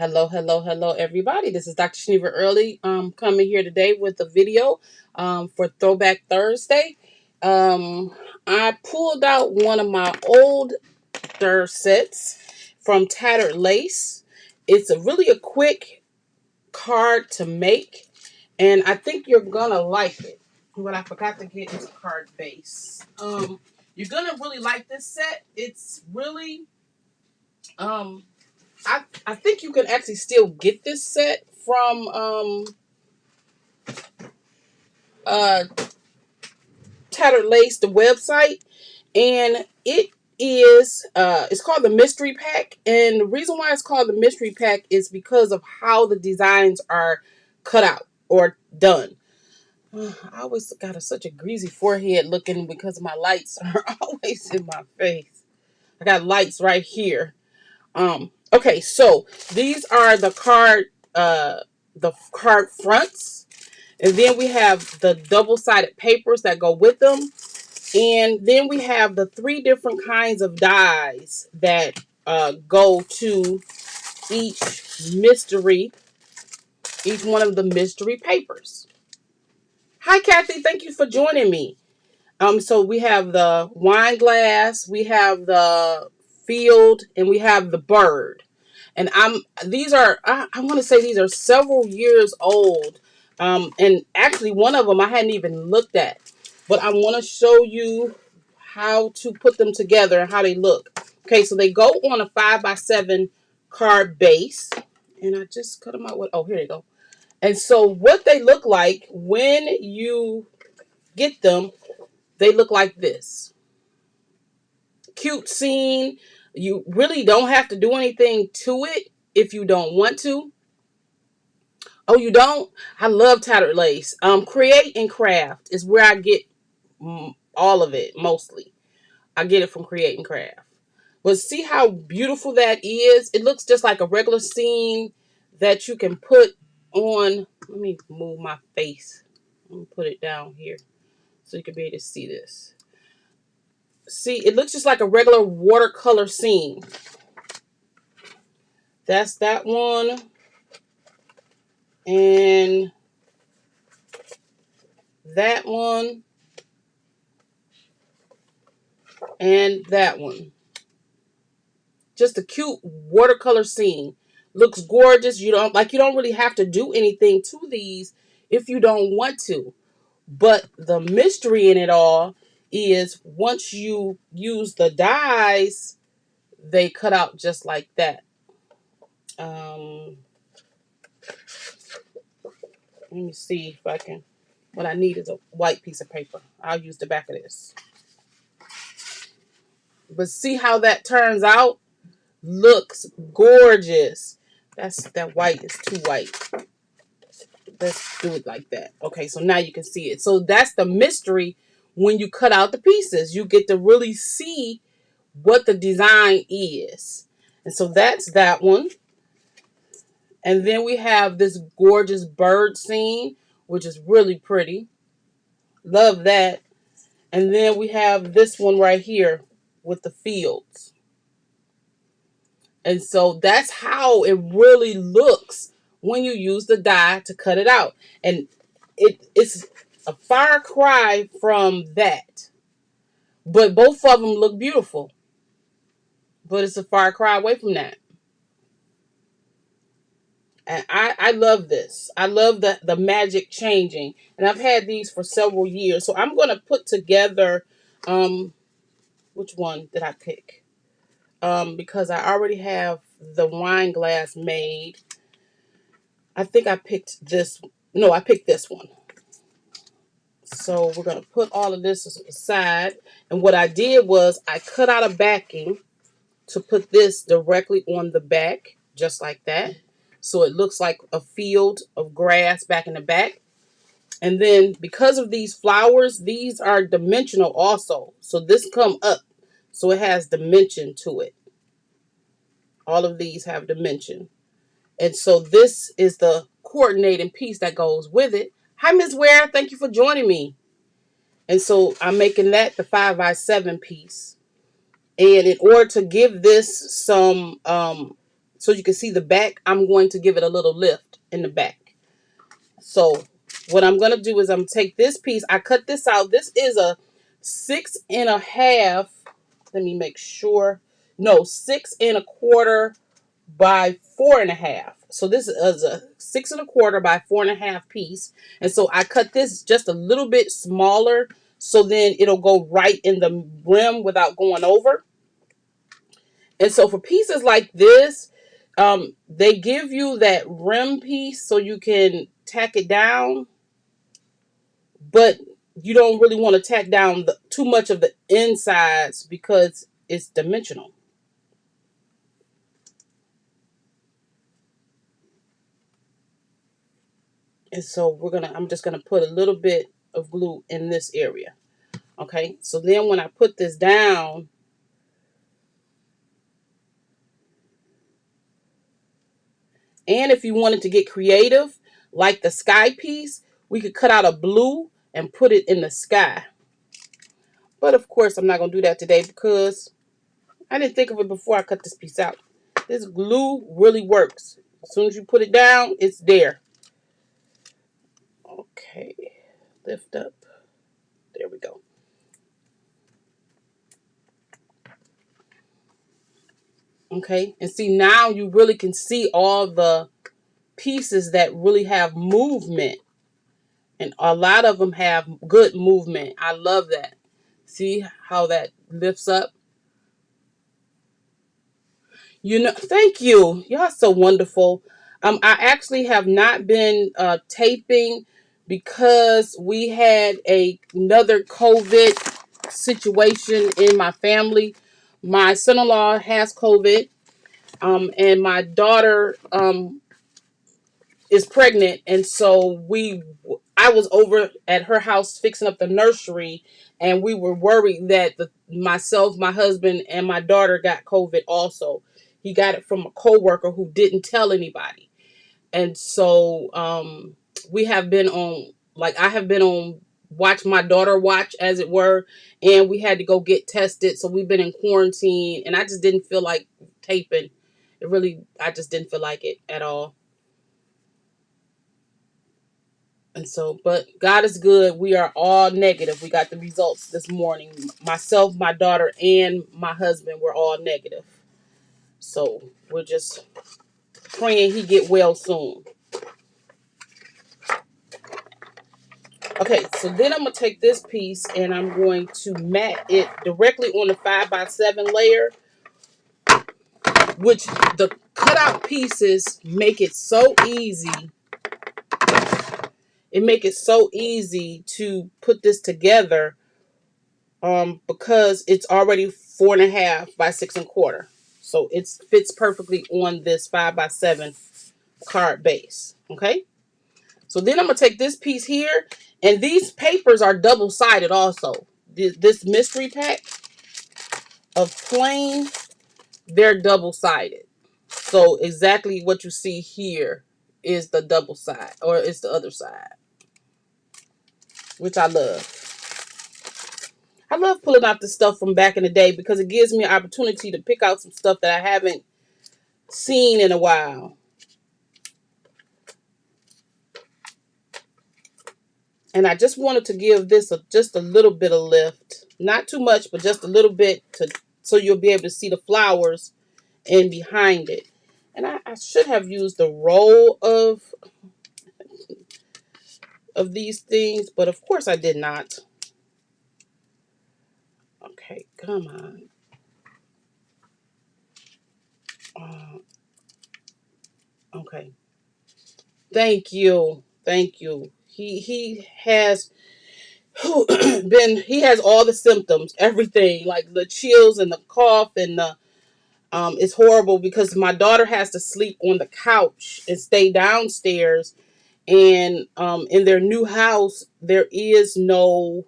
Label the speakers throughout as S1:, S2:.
S1: Hello, everybody. This is Dr. Shaniva Early coming here today with a video for Throwback Thursday. Um, I pulled out one of my older sets from Tattered Lace. It's a quick card to make, and I think you're gonna like it. What I forgot to get is a card base. You're gonna really like this set. It's really I think you can actually still get this set from uh Tattered Lace, the website, and it's called the mystery pack. And the reason why it's called the mystery pack is because of how the designs are cut out or done. I always got such a greasy forehead looking because my lights are always in my face. I got lights right here. Okay, so these are the card fronts, and then we have the double-sided papers that go with them, and then we have the three different kinds of dies that go to each mystery, each one of the mystery papers. Hi, Kathy. Thank you for joining me. So we have the wine glass, we have the field, and we have the bird. And I want to say these are several years old. And actually one of them I hadn't even looked at, but I want to show you how to put them together and how they look. Okay, so they go on a 5x7 card base, and I just cut them out with, oh, here they go. And so what they look like when you get them, they look like this. Cute scene. You really don't have to do anything to it if you don't want to. Oh, you don't? I love Tattered Lace. Create and Craft is where I get all of it, mostly. I get it from Create and Craft. But see how beautiful that is? It looks just like a regular scene that you can put on. Let me move my face. Let me put it down here so you can be able to see this. See, it looks just like a regular watercolor scene. That's that one. And that one. And that one. Just a cute watercolor scene. Looks gorgeous. You don't really have to do anything to these if you don't want to. But the mystery in it all is once you use the dies, they cut out just like that. Let me see if I can. What I need is a white piece of paper. I'll use the back of this. But see how that turns out? Looks gorgeous. That white is too white. Let's do it like that. Okay, so now you can see it. So that's the mystery when you cut out the pieces. You get to really see what the design is. And so that's that one. And then we have this gorgeous bird scene, which is really pretty. Love that. And then we have this one right here with the fields. And so that's how it really looks when you use the die to cut it out. And it's a far cry from that. But both of them look beautiful. But it's a far cry away from that. And I love this. I love the magic changing. And I've had these for several years. So I'm going to put together, which one did I pick? Because I already have the wine glass made. I think I picked this. No, I picked this one. So we're going to put all of this aside. And what I did was I cut out a backing to put this directly on the back, just like that. So it looks like a field of grass back in the back. And then because of these flowers, these are dimensional also. So this come up. So it has dimension to it. All of these have dimension. And so this is the coordinating piece that goes with it. Hi, Ms. Ware. Thank you for joining me. And so I'm making that the 5x7 piece. And in order to give this some so you can see the back, I'm going to give it a little lift in the back. So what I'm going to do is I'm take this piece. I cut this out. This is a 6.5. Let me make sure. No, 6.25 by 4.5. So this is a 6.25 by 4.5 piece. And so I cut this just a little bit smaller, so then it'll go right in the rim without going over. And so for pieces like this, they give you that rim piece so you can tack it down, but you don't really want to tack down too much of the insides because it's dimensional. And so I'm just gonna put a little bit of glue in this area. Okay, so then when I put this down, and if you wanted to get creative, like the sky piece, we could cut out a blue and put it in the sky. But of course, I'm not gonna do that today because I didn't think of it before I cut this piece out. This glue really works. As soon as you put it down, it's there. Okay, lift up. There we go. Okay, and see, now you really can see all the pieces that really have movement, and a lot of them have good movement. I love that. See how that lifts up? Thank you. Y'all so wonderful. I actually have not been taping because we had another COVID situation in my family. My son-in-law has COVID, and my daughter is pregnant, and so I was over at her house fixing up the nursery, and we were worried that myself, my husband, and my daughter got COVID also. He got it from a coworker who didn't tell anybody. And so we have been on, like, I have been on watch my daughter watch, as it were, and we had to go get tested. So we've been in quarantine, and I just didn't feel like taping. I just didn't feel like it at all. And so, but God is good. We are all negative. We got the results this morning. Myself, my daughter, and my husband were all negative. So we're just praying he get well soon. Okay, so then I'm going to take this piece and I'm going to mat it directly on the 5x7 layer, which the cutout pieces make it so easy. It make it so easy to put this together because it's already 4.5 by 6.25. So it fits perfectly on this 5x7 card base. Okay. So then I'm going to take this piece here, and these papers are double-sided also. This mystery pack of plain, they're double-sided. So exactly what you see here is the double side, or it's the other side, which I love. I love pulling out the stuff from back in the day because it gives me an opportunity to pick out some stuff that I haven't seen in a while. And I just wanted to give this just a little bit of lift. Not too much, but just a little bit so you'll be able to see the flowers in behind it. And I should have used a roll of these things, but of course I did not. Okay, come on. Okay. Thank you. Thank you. He has he has all the symptoms, everything, like the chills and the cough and the it's horrible because my daughter has to sleep on the couch and stay downstairs, and in their new house there is no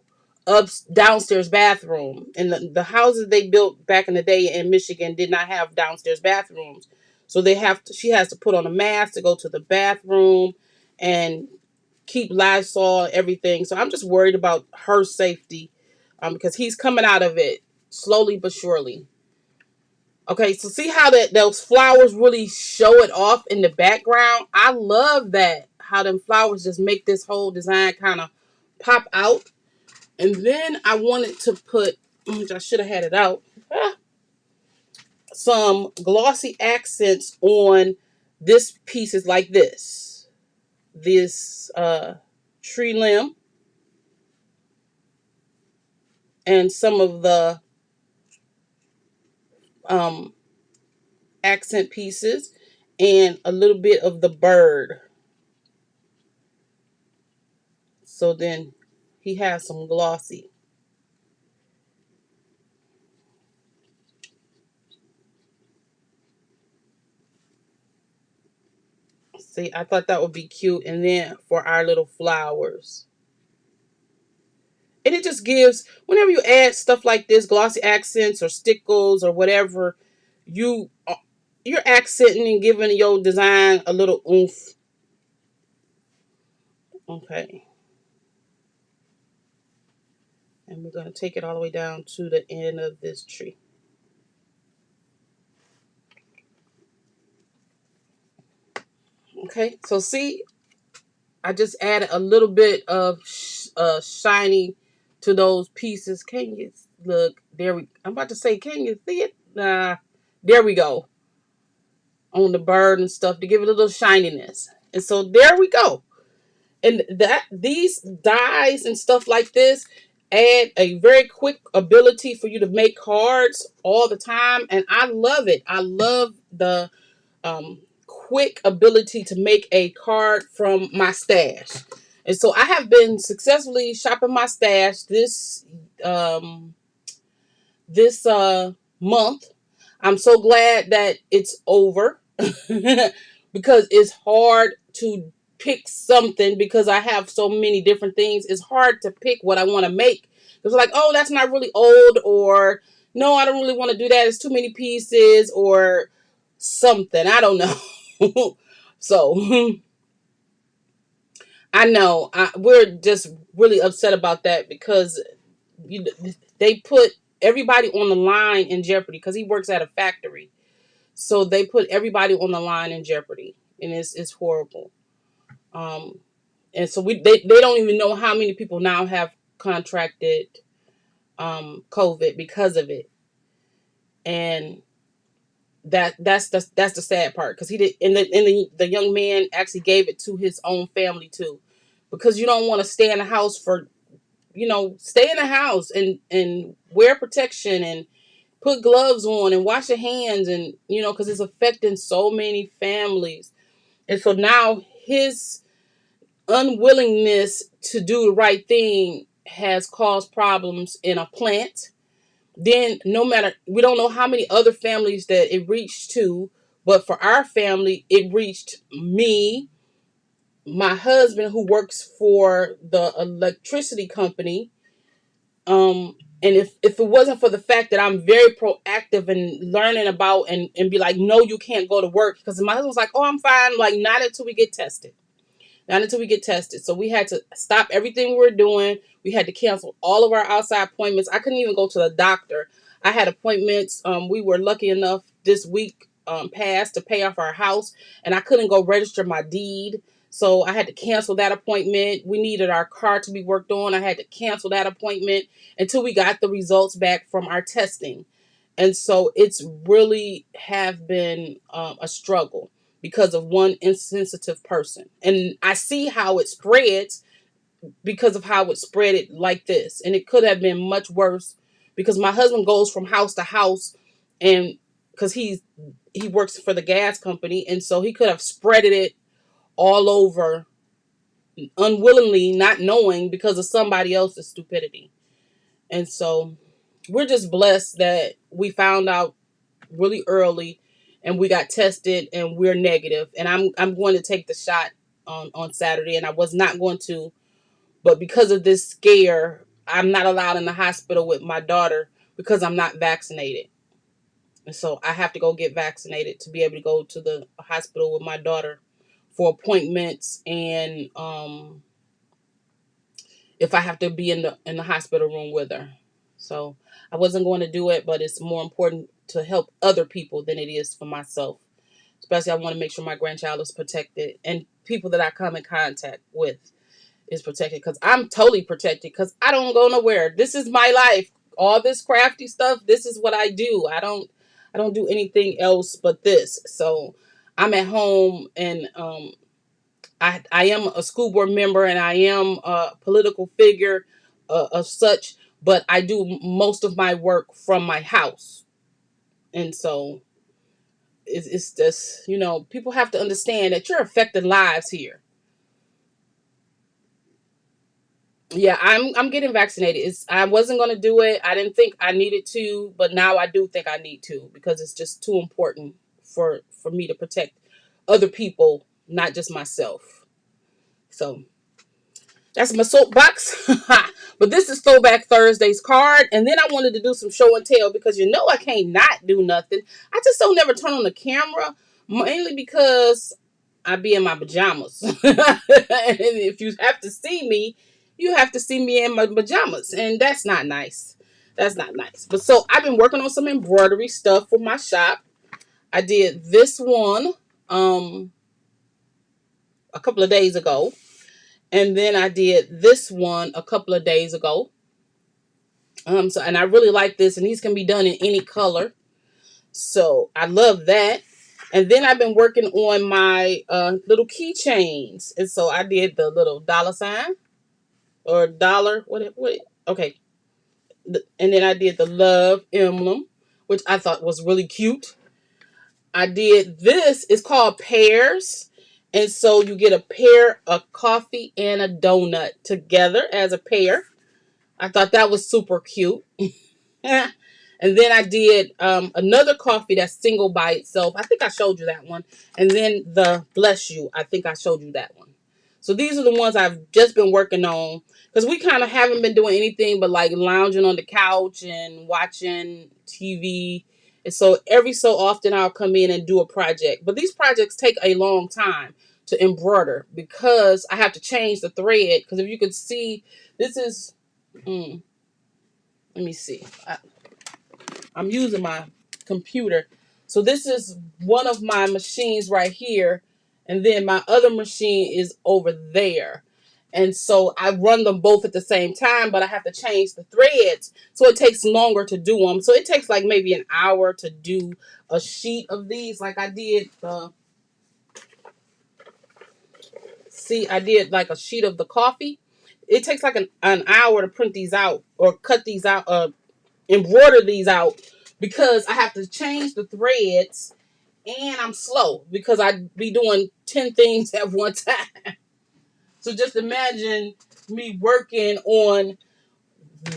S1: downstairs bathroom, and the houses they built back in the day in Michigan did not have downstairs bathrooms, so she has to put on a mask to go to the bathroom and keep Lysol and everything. So I'm just worried about her safety because he's coming out of it slowly but surely. Okay, so see how that those flowers really show it off in the background? I love that. How them flowers just make this whole design kind of pop out. And then I wanted to put, which I should have had it out, some glossy accents on this pieces like this. This tree limb and some of the um, accent pieces and a little bit of the bird. So then he has some glossy. See, I thought that would be cute. And then for our little flowers. And it just gives, whenever you add stuff like this, glossy accents or stickles or whatever, you you're accenting and giving your design a little oomph. Okay. And we're going to take it all the way down to the end of this tree. Okay. So see, I just added a little bit of shiny to those pieces. Can you look? There we. I'm about to say, can you see it? Nah. There we go. On the bird and stuff to give it a little shininess. And so there we go. And that these dies and stuff like this add a very quick ability for you to make cards all the time. And I love it. I love the quick ability to make a card from my stash. And so I have been successfully shopping my stash um, this month. I'm so glad that it's over because it's hard to pick something because I have so many different things. It's hard to pick what I want to make. It's like, oh, that's not really old, or no, I don't really want to do that. It's too many pieces, or something. I don't know. So I know we're just really upset about that because you, they put everybody on the line in jeopardy because he works at a factory. So they put everybody on the line in jeopardy, and it's horrible. Um, and so they don't even know how many people now have contracted COVID because of it, and that's the sad part because he did, and the young man actually gave it to his own family too, because you don't want to stay in the house for stay in the house and wear protection and put gloves on and wash your hands and because it's affecting so many families. And so now his unwillingness to do the right thing has caused problems in a plant. Then no matter, we don't know how many other families that it reached to, but for our family it reached me, my husband who works for the electricity company. And if it wasn't for the fact that I'm very proactive in learning about and be like, no, you can't go to work, because my husband was like, oh, I'm fine, like not until we get tested. Not until we get tested. So we had to stop everything we were doing. We had to cancel all of our outside appointments. I couldn't even go to the doctor. I had appointments. We were lucky enough this week past to pay off our house, and I couldn't go register my deed. So I had to cancel that appointment. We needed our car to be worked on. I had to cancel that appointment until we got the results back from our testing. And so it's really have been a struggle because of one insensitive person. And I see how it spreads because of how it spread it like this. And it could have been much worse because my husband goes from house to house, and because he works for the gas company, and so he could have spread it all over unwillingly, not knowing, because of somebody else's stupidity. And so we're just blessed that we found out really early and we got tested and we're negative. And I'm going to take the shot on Saturday, and I was not going to, but because of this scare, I'm not allowed in the hospital with my daughter because I'm not vaccinated. And so I have to go get vaccinated to be able to go to the hospital with my daughter for appointments, and if I have to be in the hospital room with her. So I wasn't going to do it, but it's more important to help other people than it is for myself. Especially, I want to make sure my grandchild is protected and people that I come in contact with is protected, because I'm totally protected because I don't go nowhere. This is my life. All this crafty stuff, this is what I do. I don't do anything else but this. So I'm at home, and I am a school board member, and I am a political figure of such, but I do most of my work from my house. And so it's just, people have to understand that you're affecting lives here. Yeah, I'm getting vaccinated. I wasn't gonna do it. I didn't think I needed to, but now I do think I need to, because it's just too important for me to protect other people, not just myself. So that's my soapbox. But this is Throwback Thursday's card, and then I wanted to do some show and tell, because I can't not do nothing. I just don't never turn on the camera, mainly because I be in my pajamas. And if you have to see me, you have to see me in my pajamas. And that's not nice. That's not nice. But so I've been working on some embroidery stuff for my shop. I did this one a couple of days ago. And then I did this one a couple of days ago. And I really like this, and these can be done in any color. So I love that. And then I've been working on my little keychains. And so I did the little dollar sign or dollar. What? Okay. And then I did the love emblem, which I thought was really cute. I did this. It's called pears. And so you get a pear, a coffee, and a donut together as a pair. I thought that was super cute. And then I did another coffee that's single by itself. I think I showed you that one. And then the bless you. I think I showed you that one. So these are the ones I've just been working on, because we kind of haven't been doing anything but like lounging on the couch and watching TV. And so every so often I'll come in and do a project. But these projects take a long time to embroider, because I have to change the thread. Because if you could see, this is, let me see. I'm using my computer. So this is one of my machines right here. And then my other machine is over there. And so I run them both at the same time, but I have to change the threads. So it takes longer to do them. So it takes like maybe an hour to do a sheet of these. Like I did, I did like a sheet of the coffee. It takes like an hour to print these out or cut these out, embroider these out, because I have to change the threads, and I'm slow because I be doing 10 things at one time. So just imagine me working on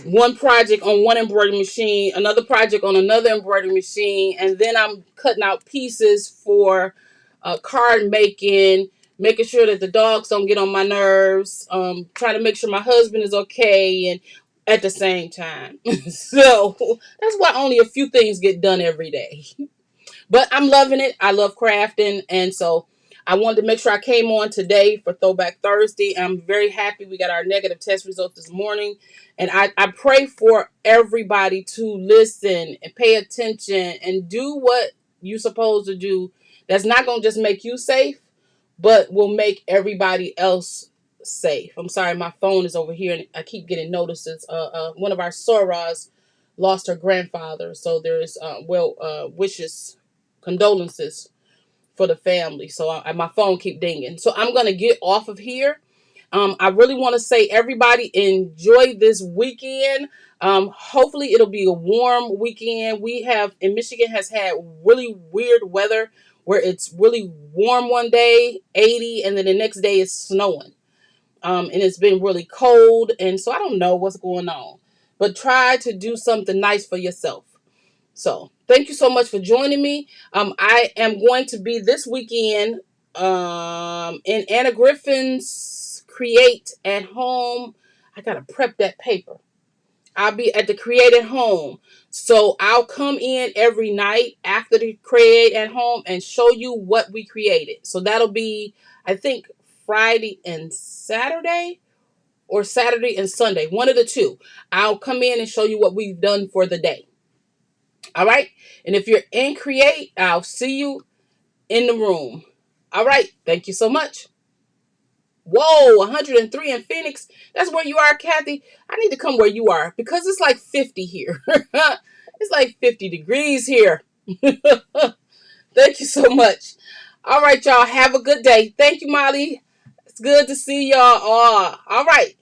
S1: one project on one embroidery machine, another project on another embroidery machine, and then I'm cutting out pieces for card making, making sure that the dogs don't get on my nerves, trying to make sure my husband is okay, and at the same time. So that's why only a few things get done every day. But I'm loving it. I love crafting. And so I wanted to make sure I came on today for Throwback Thursday. I'm very happy we got our negative test results this morning. And I pray for everybody to listen and pay attention and do what you're supposed to do. That's not going to just make you safe, but will make everybody else safe. I'm sorry, my phone is over here and I keep getting notices. One of our Soras lost her grandfather. So there's, wishes, condolences for the family. So my phone keep dinging. So I'm going to get off of here. I really want to say, everybody, enjoy this weekend. Hopefully it'll be a warm weekend. We have, in Michigan, has had really weird weather where it's really warm one day, 80, and then the next day it's snowing. And it's been really cold. And so I don't know what's going on. But try to do something nice for yourself. So thank you so much for joining me. I am going to be this weekend in Anna Griffin's Create at Home. I gotta prep that paper. I'll be at the Create at Home. So I'll come in every night after the Create at Home and show you what we created. So that'll be, I think, Friday and Saturday, or Saturday and Sunday, one of the two. I'll come in and show you what we've done for the day. All right. And if you're in Create, I'll see you in the room. All right. Thank you so much. Whoa, 103 in Phoenix. That's where you are, Kathy. I need to come where you are because it's like 50 here. It's like 50 degrees here. Thank you so much. All right, y'all. Have a good day. Thank you, Molly. It's good to see y'all. All right.